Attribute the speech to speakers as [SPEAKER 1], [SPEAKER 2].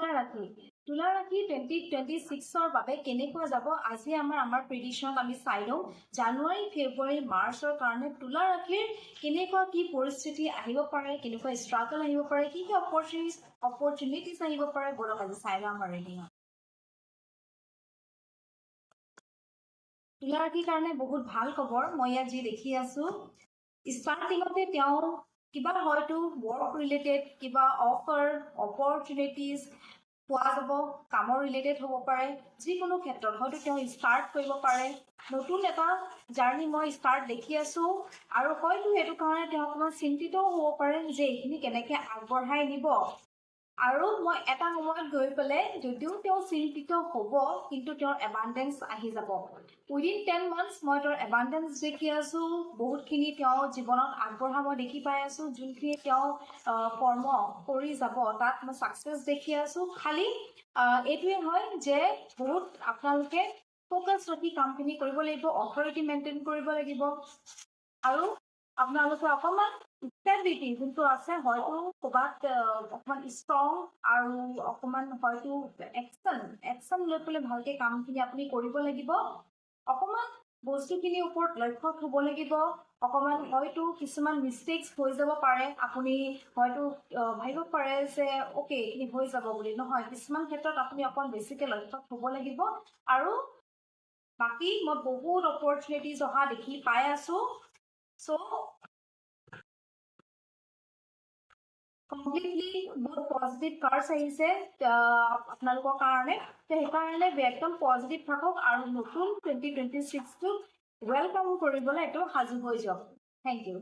[SPEAKER 1] তুলা ৰাশি 2026 বাবে কেনেকুৱা যাব আজি আমাৰ প্ৰেডিকশ্যন আমি চাই লওঁ জানুৱাৰী ফেব্ৰুৱাৰী মাৰ্চৰ কাৰণে তুলা ৰাশিৰ কেনেকুৱা কি পৰিস্থিতি আহিব পাৰে কেনেকুৱা ষ্ট্ৰাগল আহিব পাৰে কি অপৰচুনিটিজ আহিব পাৰে বলক আজি চাই লওঁ আমাৰ ৰেডিঙত তুলা ৰাশিৰ কাৰণে বহুত ভাল খবৰ মই ইয়াত যি দেখি আছো ষ্টাৰ্টিঙতে তেওঁ কিবা হয়তো ৱৰ্ক ৰিলেটেড কিবা অফাৰ অপৰচুনিটিজ পোৱা যাব কামৰ ৰিলেটেড হ'ব পাৰে যিকোনো ক্ষেত্ৰত হয়তো তেওঁ ষ্টাৰ্ট কৰিব পাৰে নতুন এটা জাৰ্নি মই ষ্টাৰ্ট দেখি আছো আৰু হয়তো সেইটো কাৰণে তেওঁ অকণমান চিন্তিতও হ'ব পাৰে যে এইখিনি কেনেকৈ আগবঢ়াই নিব আৰু মই এটা সময়ত গৈ পেলাই যদিও তেওঁ চিন্তিত হ'ব কিন্তু তেওঁৰ এবাণ্ডেঞ্চ আহি যাব উইদিন 10 months মই তেওঁৰ এবাণ্ডেঞ্চ দেখি আছো বহুতখিনি তেওঁ জীৱনত আগবঢ়া মই দেখি পাই আছো যোনখিনি তেওঁ কৰ্ম কৰি যাব তাত মই ছাকচেছ দেখি আছো খালি এইটোৱে হয় যে বহুত আপোনালোকে ফ'কাছ ৰাখি কামখিনি কৰিব লাগিব অথৰিটি মেইনটেইন কৰিব লাগিব আৰু আপোনালোকে অকণমান ষ্টেবিলিটি যোনটো আছে হয়তো ক'ৰবাত অকণমান ষ্ট্ৰং আৰু অকণমান হয়তো একশ্যন লৈ পেলাই ভালকৈ কামখিনি আপুনি কৰিব লাগিব অকণমান বস্তুখিনিৰ ওপৰত লক্ষ্য থ'ব লাগিব অকণমান হয়তো কিছুমান মিষ্টেকছ হৈ যাব পাৰে আপুনি হয়তো ভাবিব পাৰে যে অ'কে এইখিনি হৈ যাব বুলি নহয় কিছুমান ক্ষেত্ৰত আপুনি অকণমান বেছিকৈ লক্ষ্য থ'ব লাগিব আৰু বাকী মই বহুত অপৰচুনিটিজ অহা দেখি পাই আছোঁ চ' কমপ্লিটলি বহুত পজিটিভ কাৰ্ডছ আহিছে আপোনালোকৰ কাৰণে সেইকাৰণে একদম পজিটিভ থাকক আৰু নতুন 2026টো ৱেলকাম কৰিবলৈ একদম সাজু হৈ যাওক থেংক ইউ